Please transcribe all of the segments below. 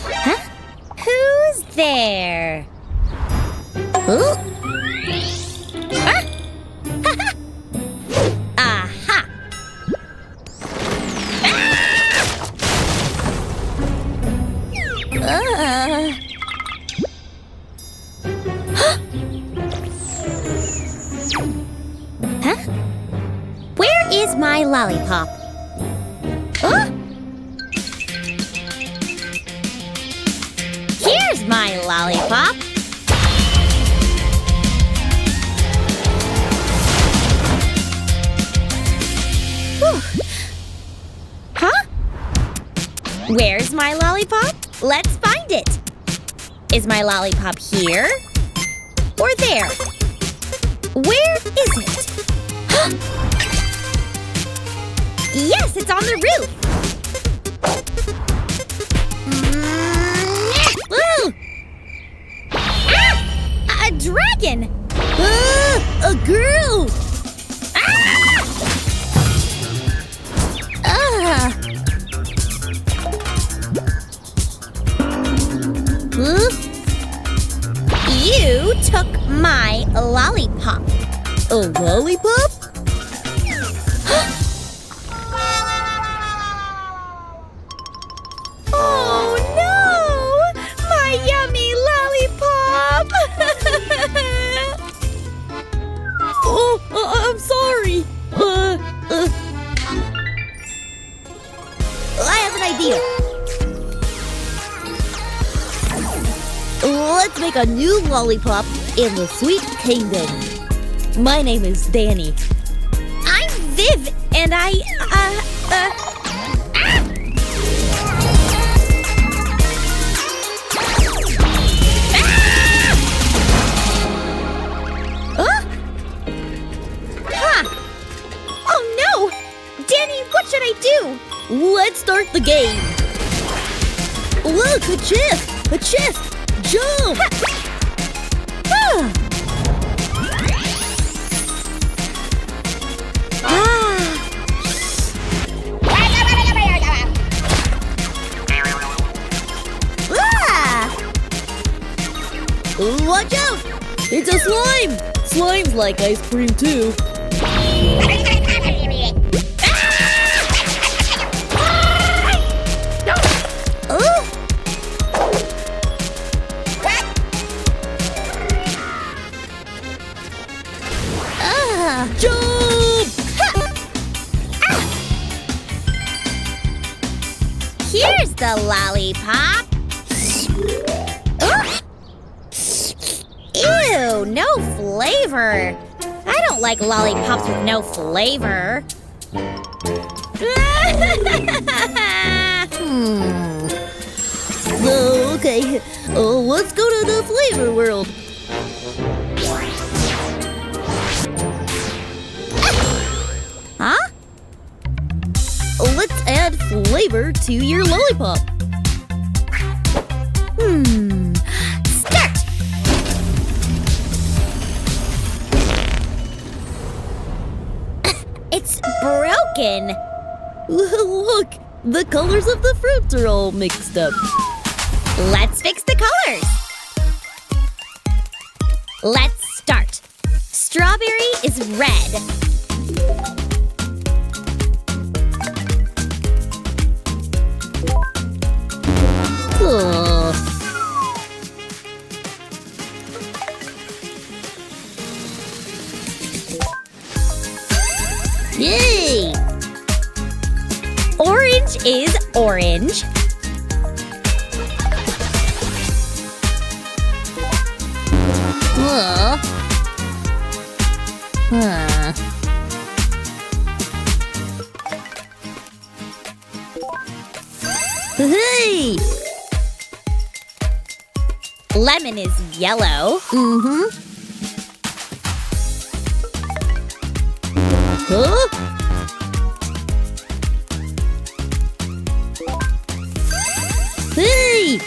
Huh? Who's there? Ooh. Ah! Aha! Huh? Where is my lollipop? Huh? Here's my lollipop. Whew. Huh? Where's my lollipop? Let's find it. Is my lollipop here? Or there? Where is it? Yes, it's on the roof. Ooh. Ah! A dragon! A girl! Ah! You took my lollipop. A lollipop? Oh no! My yummy lollipop! Oh, I'm sorry. I have an idea. Let's make a new lollipop in the Sweet Kingdom. My name is Danny. I'm Viv, and Oh no! Danny, what should I do? Let's start the game. Look, a chest! A chest! Jump! Watch out! It's a slime! Slime's like ice cream too. Jump! Here's the lollipop. Ew, no flavor. I don't like lollipops with no flavor. Okay, let's go to the flavor world. Huh? Let's add flavor to your lollipop. Start! It's broken. Look, the colors of the fruits are all mixed up. Let's fix the colors. Let's start. Strawberry is red. Yay! Orange is orange. Hey! Lemon is yellow. Huh? Hey!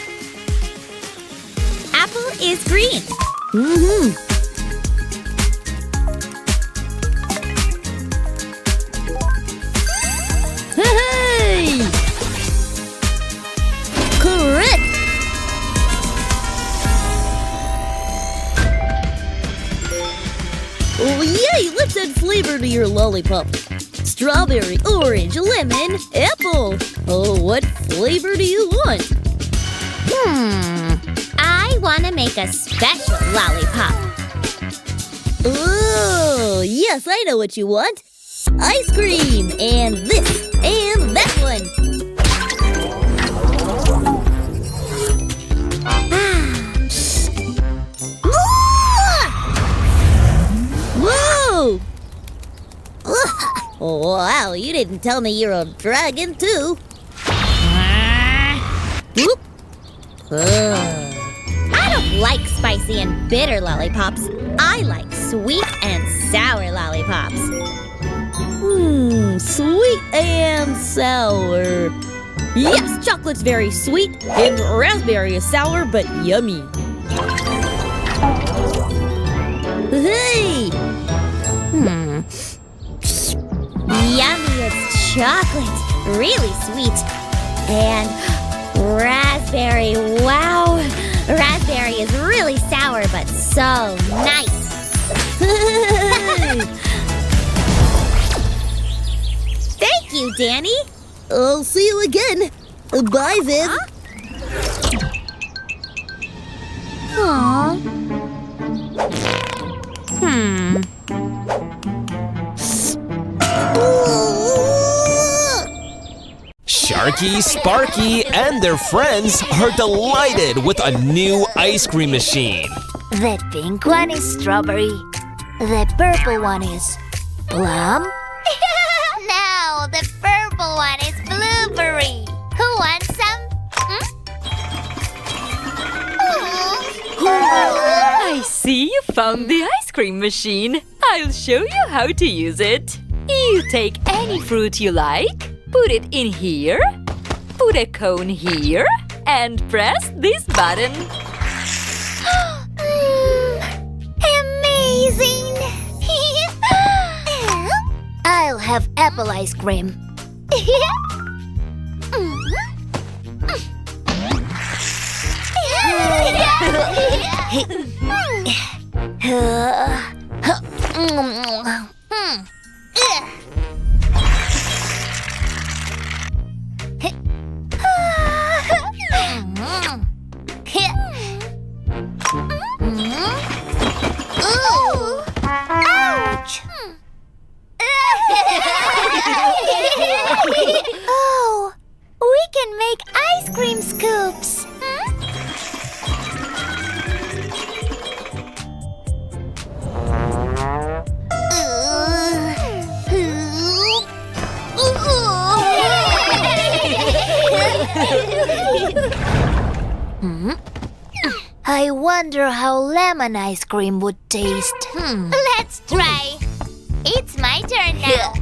Apple is green. Hey! let's add flavor to your lollipop. Strawberry, orange, lemon, apple. Oh, what flavor do you want? I want to make a special lollipop. Oh, yes, I know what you want. Ice cream, and this, and that one. Whoa! Oh, wow, you didn't tell me you're a dragon, too. Whoop. I don't like spicy and bitter lollipops. I like sweet and sour lollipops. Sweet and sour. Yes, chocolate's very sweet, and raspberry is sour but yummy. Hey! Yummiest chocolate, really sweet. And raspberry, wow. Raspberry is really sour but so nice. Thank you, Danny. I'll see you again. Bye, Viv. Huh? Sharky, Sparky, and their friends are delighted with a new ice cream machine. The pink one is strawberry. The purple one is plum. No, the purple one is blueberry. Who wants some? I see you found the ice cream machine. I'll show you how to use it. You take any fruit you like, put it in here, put a cone here, and press this button. Amazing! I'll have apple ice cream. Ouch! Oh, we can make ice cream scoops. I wonder how lemon ice cream would taste. Let's try. It's my turn now.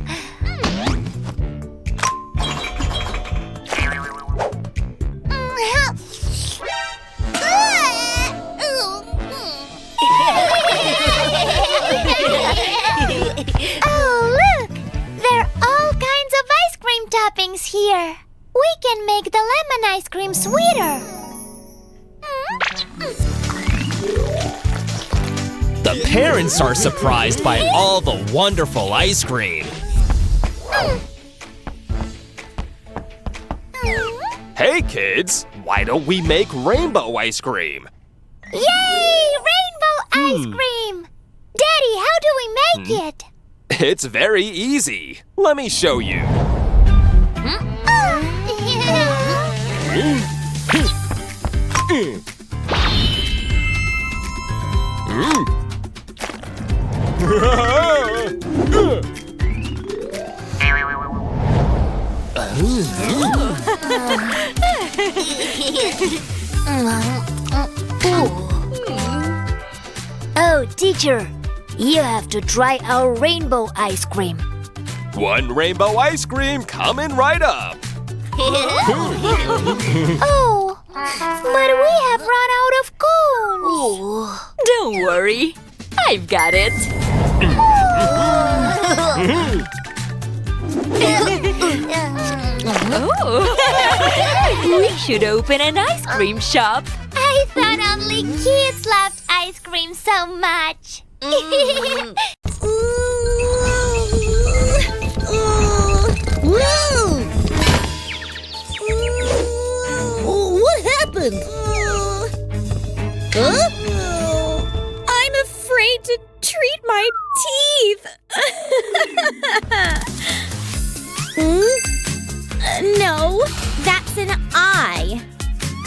Oh, look! There are all kinds of ice cream toppings here. We can make the lemon ice cream sweeter. The parents are surprised by all the wonderful ice cream. Hey kids, why don't we make rainbow ice cream? Yay! Rainbow ice cream! Daddy, how do we make it? It's very easy. Let me show you. Oh, teacher, you have to try our rainbow ice cream. One rainbow ice cream coming right up. Oh, but we have run out of cones. Don't worry, I've got it. We should open an ice cream shop. I thought only kids loved ice cream so much.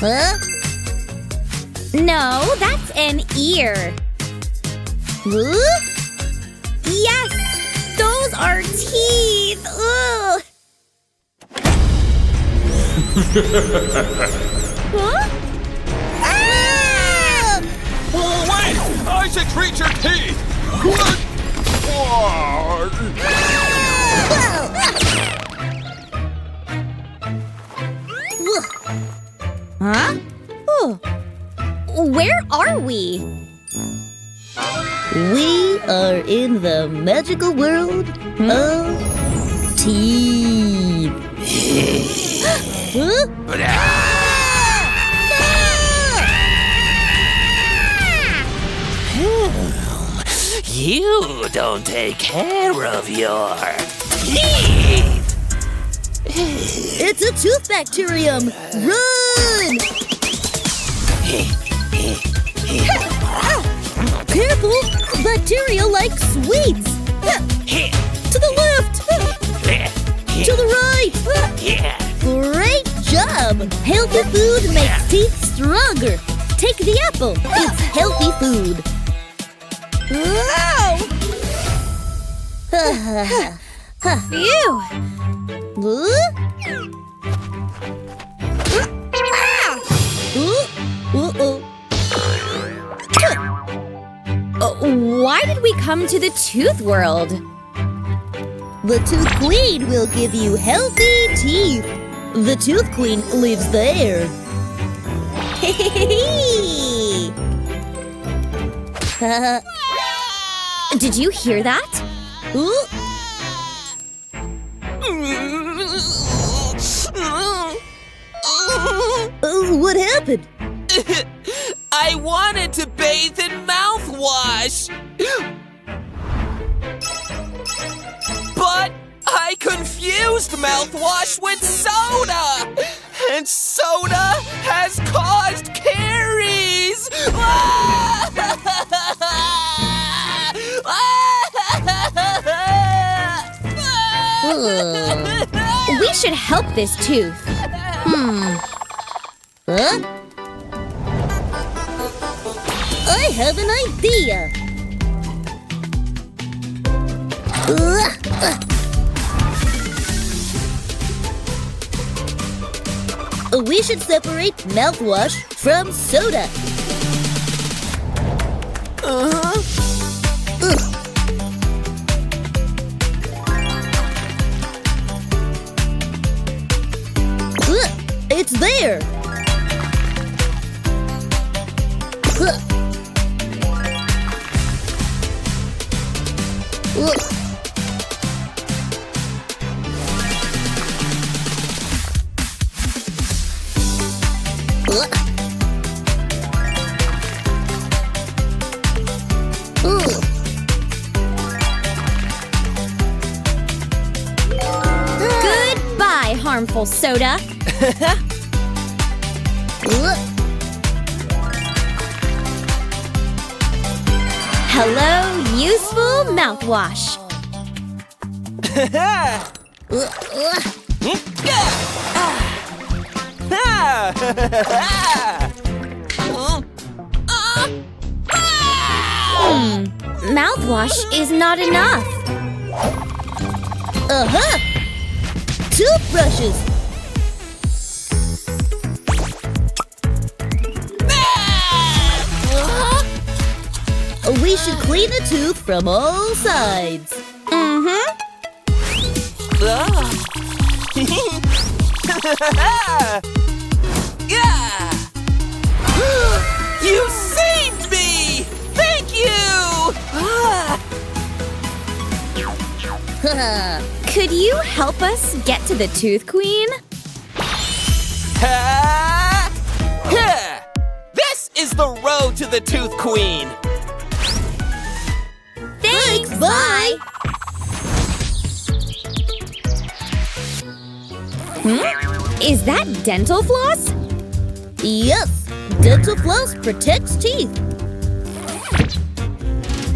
Huh? No, that's an ear. Huh? Yes, those are teeth. Ugh. Huh? Ah! Oh, wait! I secrete your teeth! Huh? Oh. Where are we? We are in the magical world of teeth. Huh? You don't take care of your teeth! It's a tooth bacterium! Run! Careful! Bacteria like sweets! To the left! To the right! Great job! Healthy food makes teeth stronger! Take the apple! It's healthy food! Ew. Why did we come to the tooth world? The Tooth Queen will give you healthy teeth. The Tooth Queen lives there. Did you hear that? What happened? I wanted to bathe in mouthwash! But I confused mouthwash with soda! And soda has caused caries! We should help this tooth. Huh? I have an idea! We should separate mouthwash from soda. It's there! Goodbye, harmful soda. Hello, useful mouthwash. Mouthwash is not enough. Toothbrushes! We should clean the tooth from all sides. You saved me! Thank you! Could you help us get to the Tooth Queen? This is the road to the Tooth Queen! Thanks, Bye! Is that dental floss? Yes, dental floss protects teeth.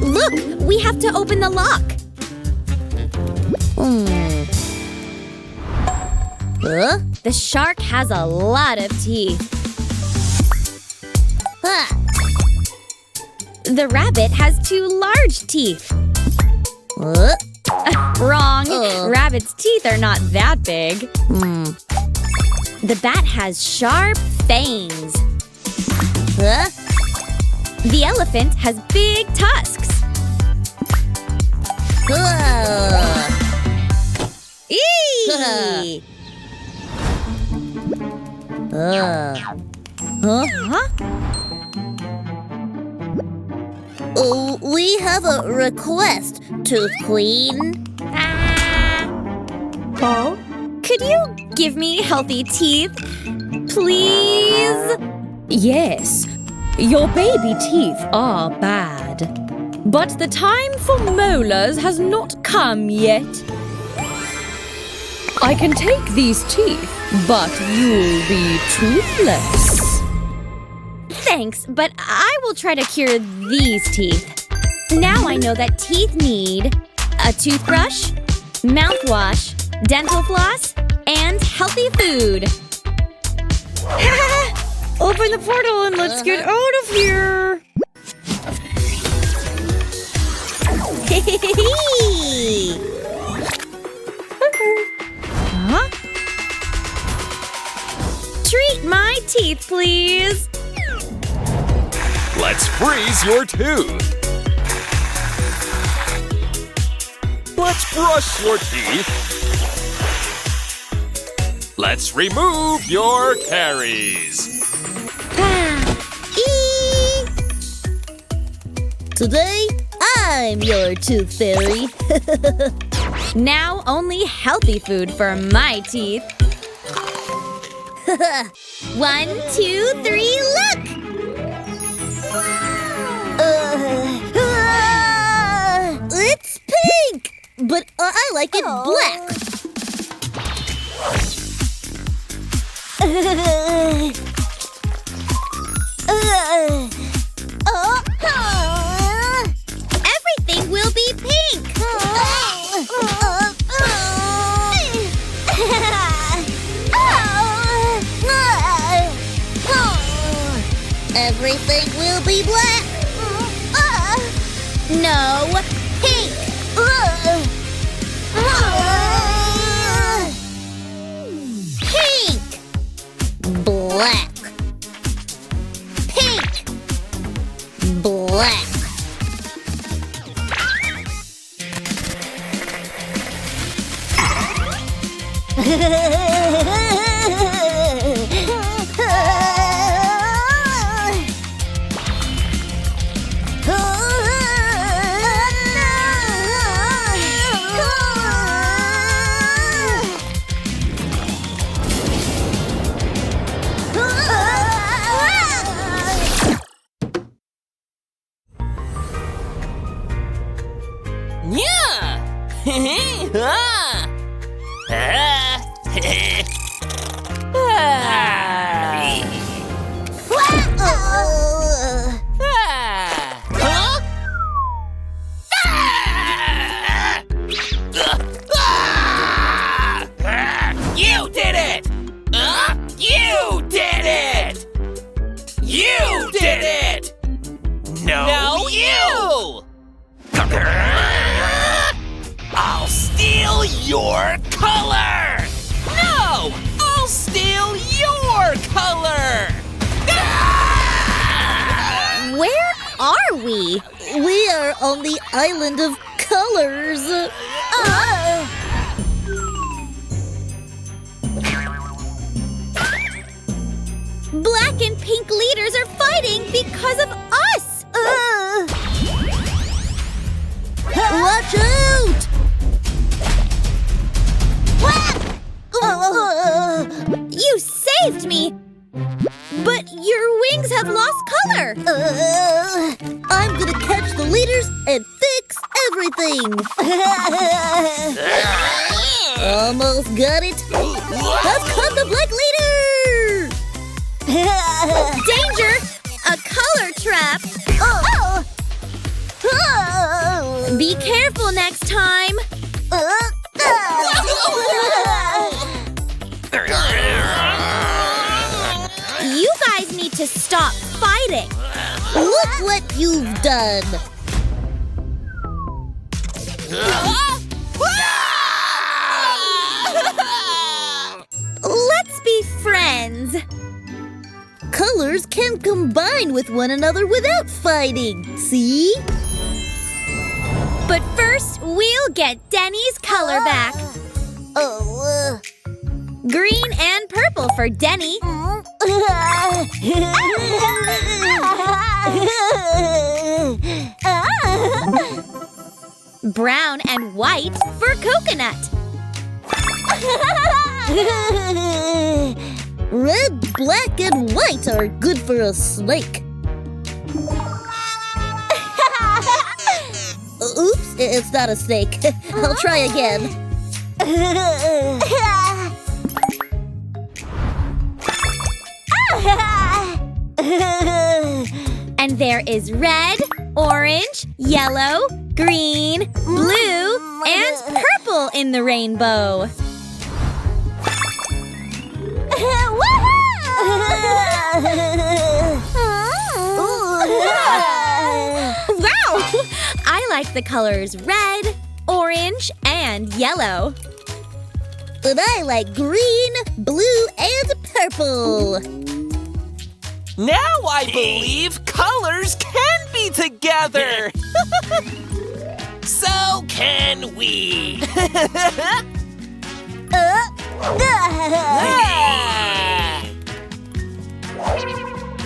Look, we have to open the lock. Huh? The shark has a lot of teeth. The rabbit has 2 large teeth. Wrong. Rabbit's teeth are not that big. The bat has sharp fangs. The elephant has big tusks. Eee! We have a request, Tooth Queen. Could you give me healthy teeth, please? Yes, your baby teeth are bad. But the time for molars has not come yet. I can take these teeth, but you'll be toothless. Thanks, but I will try to cure these teeth. Now I know that teeth need a toothbrush, mouthwash, dental floss, and healthy food. Open the portal and let's get out of here. Treat my teeth, please. Let's freeze your tooth. Let's brush your teeth. Let's remove your caries. Today, I'm your tooth fairy. Now only healthy food for my teeth. 1, 2, 3, look! It's pink, but I like it black. Everything will be pink. Everything will be black. No, pink. Pink. Black. Pink. Black. You did it! You did it! You did it! No, you! I'll steal your color! No! I'll steal your color! Where are we? We are on the island of colors. Black and pink leaders are fighting because of us. Watch out! You saved me! But your wings have lost color! I'm gonna catch the leaders and fix everything! Almost got it! I've caught the black leader! Danger! A color trap! Be careful next time! You guys need to stop fighting! Look Look what you've done! Let's be friends. Colors can combine with one another without fighting, see? But first, we'll get Denny's color back. Green and purple for Denny. Brown and white for coconut. Red, black, and white are good for a snake. Oops, it's not a snake. I'll try again. And there is red, orange, yellow, green, blue, and purple in the rainbow. Wow! I like the colors red, orange, and yellow. And I like green, blue, and purple. Now I believe colors can be together. So can we.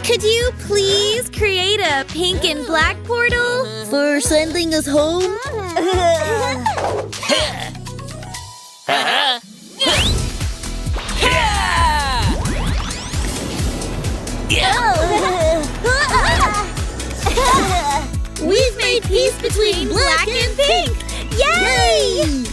Could you please create a pink and black portal? For sending us home? We've made peace between black and pink! Yay!